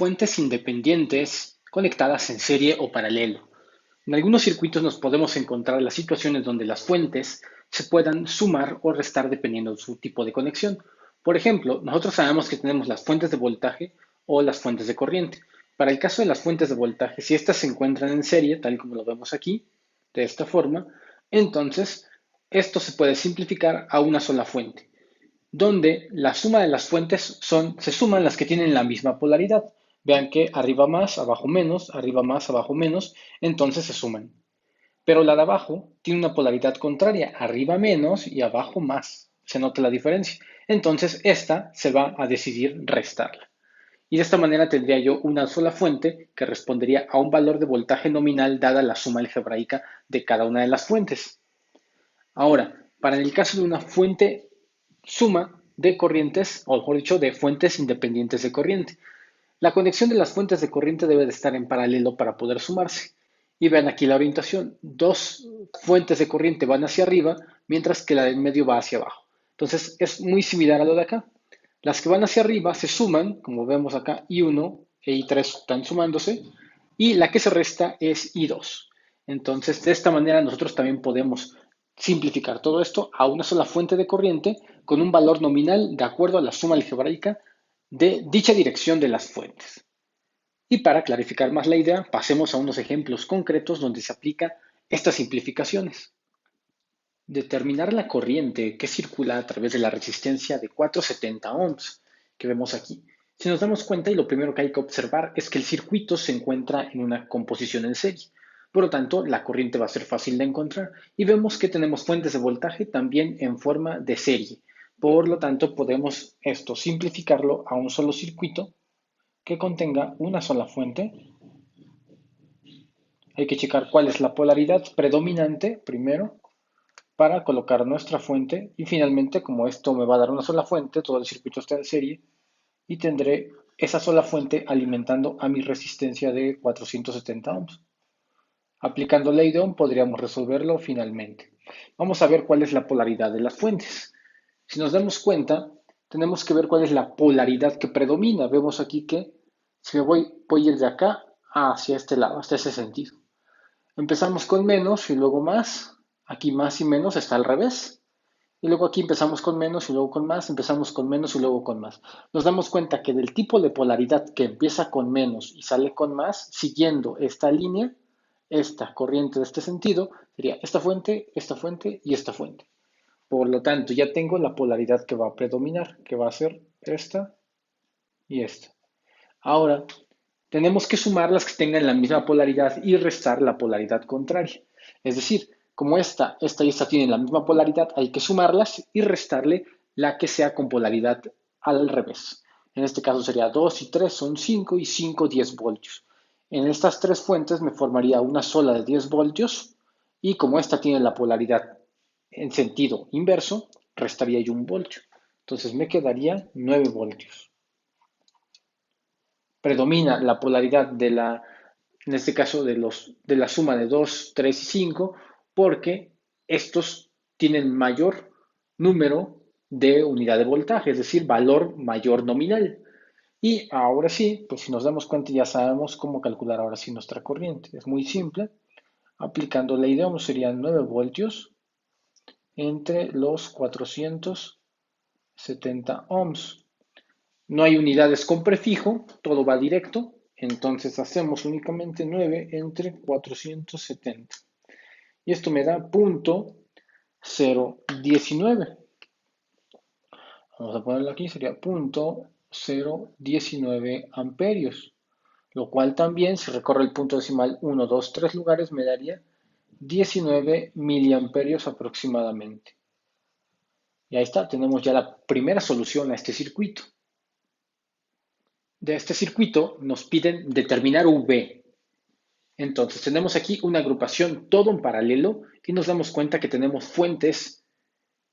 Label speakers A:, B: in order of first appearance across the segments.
A: Fuentes independientes conectadas en serie o paralelo. En algunos circuitos nos podemos encontrar las situaciones donde las fuentes se puedan sumar o restar dependiendo de su tipo de conexión. Por ejemplo, nosotros sabemos que tenemos las fuentes de voltaje o las fuentes de corriente. Para el caso de las fuentes de voltaje, si estas se encuentran en serie, tal como lo vemos aquí, de esta forma, entonces esto se puede simplificar a una sola fuente donde la suma de las fuentes se suman las que tienen la misma polaridad. Vean que arriba más, abajo menos, arriba más, abajo menos, entonces se suman. Pero la de abajo tiene una polaridad contraria, arriba menos y abajo más. Se nota la diferencia. Entonces esta se va a decidir restarla. Y de esta manera tendría yo una sola fuente que respondería a un valor de voltaje nominal dada la suma algebraica de cada una de las fuentes. Ahora, para el caso de una fuente suma de corrientes, o mejor dicho, de fuentes independientes de corriente. La conexión de las fuentes de corriente debe de estar en paralelo para poder sumarse. Y vean aquí la orientación. Dos fuentes de corriente van hacia arriba, mientras que la del medio va hacia abajo. Entonces es muy similar a lo de acá. Las que van hacia arriba se suman, como vemos acá, I1 e I3 están sumándose, y la que se resta es I2. Entonces, de esta manera nosotros también podemos simplificar todo esto a una sola fuente de corriente con un valor nominal de acuerdo a la suma algebraica de dicha dirección de las fuentes. Y para clarificar más la idea, pasemos a unos ejemplos concretos donde se aplica estas simplificaciones. Determinar la corriente que circula a través de la resistencia de 470 ohms que vemos aquí. Si nos damos cuenta, y lo primero que hay que observar es que el circuito se encuentra en una composición en serie. Por lo tanto, la corriente va a ser fácil de encontrar. Y vemos que tenemos fuentes de voltaje también en forma de serie. Por lo tanto, podemos esto simplificarlo a un solo circuito que contenga una sola fuente. Hay que checar cuál es la polaridad predominante primero para colocar nuestra fuente y finalmente, como esto me va a dar una sola fuente, todo el circuito está en serie y tendré esa sola fuente alimentando a mi resistencia de 470 ohms. Aplicando ley de Ohm podríamos resolverlo finalmente. Vamos a ver cuál es la polaridad de las fuentes. Si nos damos cuenta, tenemos que ver cuál es la polaridad que predomina. Vemos aquí que si me voy a ir de acá hacia este lado, hasta ese sentido. Empezamos con menos y luego más. Aquí más y menos está al revés. Y luego aquí empezamos con menos y luego con más, empezamos con menos y luego con más. Nos damos cuenta que del tipo de polaridad que empieza con menos y sale con más, siguiendo esta línea, esta corriente de este sentido, sería esta fuente y esta fuente. Por lo tanto, ya tengo la polaridad que va a predominar, que va a ser esta y esta. Ahora, tenemos que sumar las que tengan la misma polaridad y restar la polaridad contraria. Es decir, como esta y esta tienen la misma polaridad, hay que sumarlas y restarle la que sea con polaridad al revés. En este caso sería 2 y 3 son 5 y 5, 10 voltios. En estas tres fuentes me formaría una sola de 10 voltios y como esta tiene la polaridad en sentido inverso, restaría yo un voltio. Entonces me quedaría 9 voltios. Predomina la polaridad en este caso de la suma de 2, 3 y 5, porque estos tienen mayor número de unidad de voltaje, es decir, valor mayor nominal. Y ahora sí, pues si nos damos cuenta ya sabemos cómo calcular ahora sí nuestra corriente. Es muy simple. Aplicando ley de Ohm serían 9 voltios entre los 470 ohms. No hay unidades con prefijo, todo va directo, entonces hacemos únicamente 9 entre 470. Y esto me da punto 0,19. Vamos a ponerlo aquí, sería punto 0,19 amperios, lo cual también, si recorre el punto decimal 1, 2, 3 lugares, me daría 19 miliamperios aproximadamente. Y ahí está, tenemos ya la primera solución a este circuito. De este circuito nos piden determinar V. Entonces tenemos aquí una agrupación todo en paralelo y nos damos cuenta que tenemos fuentes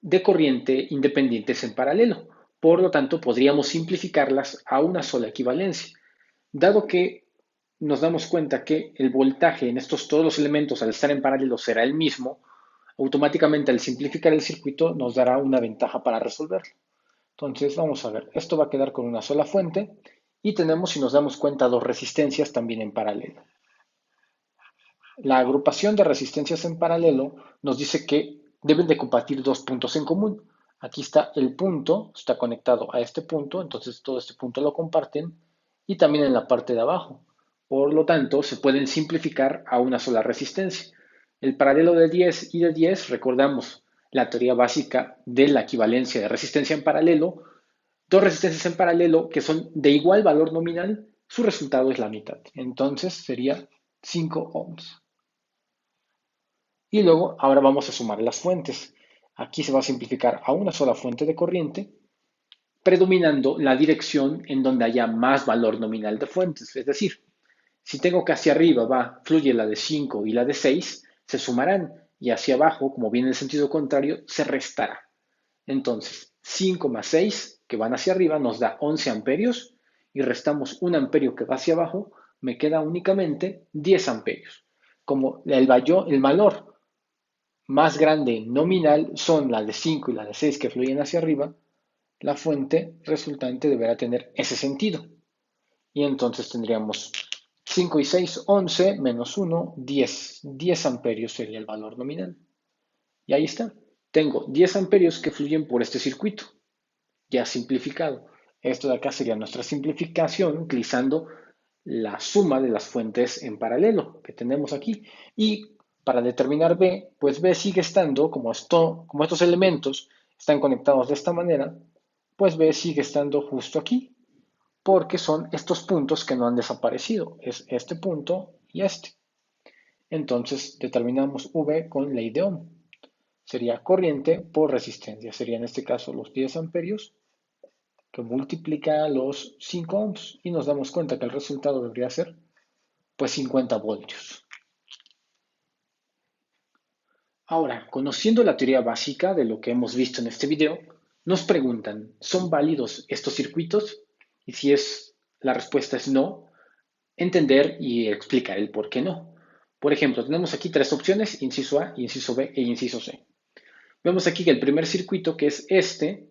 A: de corriente independientes en paralelo. Por lo tanto, podríamos simplificarlas a una sola equivalencia. Dado que nos damos cuenta que el voltaje en estos todos los elementos al estar en paralelo será el mismo, automáticamente al simplificar el circuito nos dará una ventaja para resolverlo. Entonces vamos a ver, esto va a quedar con una sola fuente Y tenemos, si nos damos cuenta, dos resistencias también en paralelo. La agrupación de resistencias en paralelo nos dice que deben de compartir dos puntos en común. Aquí está el punto, está conectado a este punto, entonces todo este punto lo comparten y también en la parte de abajo. Por lo tanto, se pueden simplificar a una sola resistencia. El paralelo de 10 y de 10, recordamos la teoría básica de la equivalencia de resistencia en paralelo, dos resistencias en paralelo que son de igual valor nominal, su resultado es la mitad. Entonces sería 5 ohms. Y luego, ahora vamos a sumar las fuentes. Aquí se va a simplificar a una sola fuente de corriente, predominando la dirección en donde haya más valor nominal de fuentes. Es decir, si tengo que hacia arriba fluye la de 5 y la de 6, se sumarán y hacia abajo, como viene en el sentido contrario, se restará. Entonces, 5 más 6 que van hacia arriba nos da 11 amperios y restamos un amperio que va hacia abajo, me queda únicamente 10 amperios. Como el valor más grande nominal son la de 5 y la de 6 que fluyen hacia arriba, la fuente resultante deberá tener ese sentido. Y entonces tendríamos 5 y 6, 11, menos 1, 10. 10 amperios sería el valor nominal. Y ahí está. Tengo 10 amperios que fluyen por este circuito, ya simplificado. Esto de acá sería nuestra simplificación utilizando la suma de las fuentes en paralelo que tenemos aquí. Y para determinar B, pues B sigue estando, como estos elementos están conectados de esta manera, pues B sigue estando justo aquí, porque son estos puntos que no han desaparecido. Es este punto y este. Entonces determinamos V con ley de Ohm. Sería corriente por resistencia. Sería en este caso los 10 amperios que multiplica los 5 ohms y nos damos cuenta que el resultado debería ser pues 50 voltios. Ahora, conociendo la teoría básica de lo que hemos visto en este video, nos preguntan, ¿son válidos estos circuitos? Y si la respuesta es no, entender y explicar el por qué no. Por ejemplo, tenemos aquí tres opciones, inciso A, inciso B e inciso C. Vemos aquí que el primer circuito, que es este,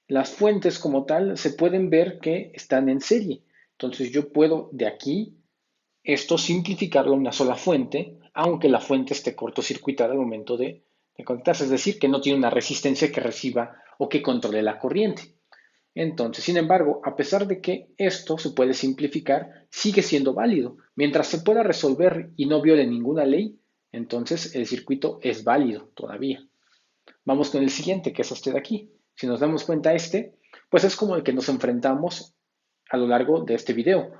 A: las fuentes como tal se pueden ver que están en serie. Entonces yo puedo de aquí esto simplificarlo a una sola fuente, aunque la fuente esté cortocircuitada al momento de conectarse. Es decir, que no tiene una resistencia que reciba o que controle la corriente. Entonces, sin embargo, a pesar de que esto se puede simplificar, sigue siendo válido. Mientras se pueda resolver y no viole ninguna ley, entonces el circuito es válido todavía. Vamos con el siguiente, que es este de aquí. Si nos damos cuenta pues es como el que nos enfrentamos a lo largo de este video.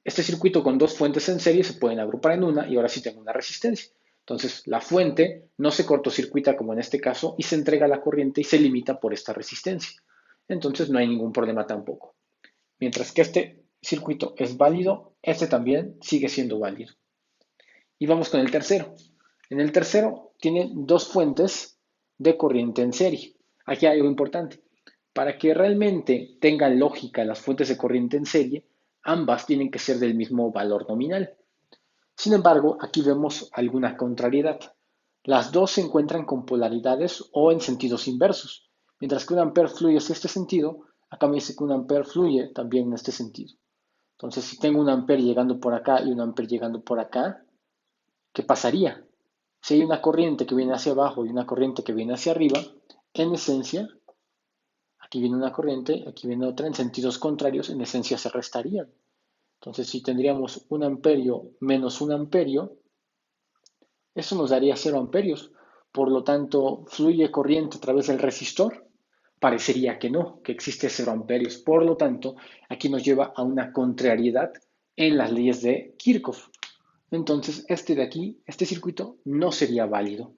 A: Este circuito con dos fuentes en serie se pueden agrupar en una y ahora sí tengo una resistencia. Entonces, la fuente no se cortocircuita como en este caso y se entrega la corriente y se limita por esta resistencia. Entonces, no hay ningún problema tampoco. Mientras que este circuito es válido, este también sigue siendo válido. Y vamos con el tercero. En el tercero tiene dos fuentes de corriente en serie. Aquí hay algo importante. Para que realmente tengan lógica las fuentes de corriente en serie, ambas tienen que ser del mismo valor nominal. Sin embargo, aquí vemos alguna contrariedad. Las dos se encuentran con polaridades o en sentidos inversos. Mientras que un ampere fluye hacia este sentido, acá me dice que un ampere fluye también en este sentido. Entonces, si tengo un ampere llegando por acá y un ampere llegando por acá, ¿qué pasaría? Si hay una corriente que viene hacia abajo y una corriente que viene hacia arriba, en esencia, aquí viene una corriente, aquí viene otra, en sentidos contrarios, en esencia se restarían. Entonces, si tendríamos un amperio menos un amperio, eso nos daría 0 amperios. Por lo tanto, ¿fluye corriente a través del resistor? Parecería que no, que existe 0 amperios. Por lo tanto, aquí nos lleva a una contrariedad en las leyes de Kirchhoff. Entonces, este de aquí, este circuito, no sería válido.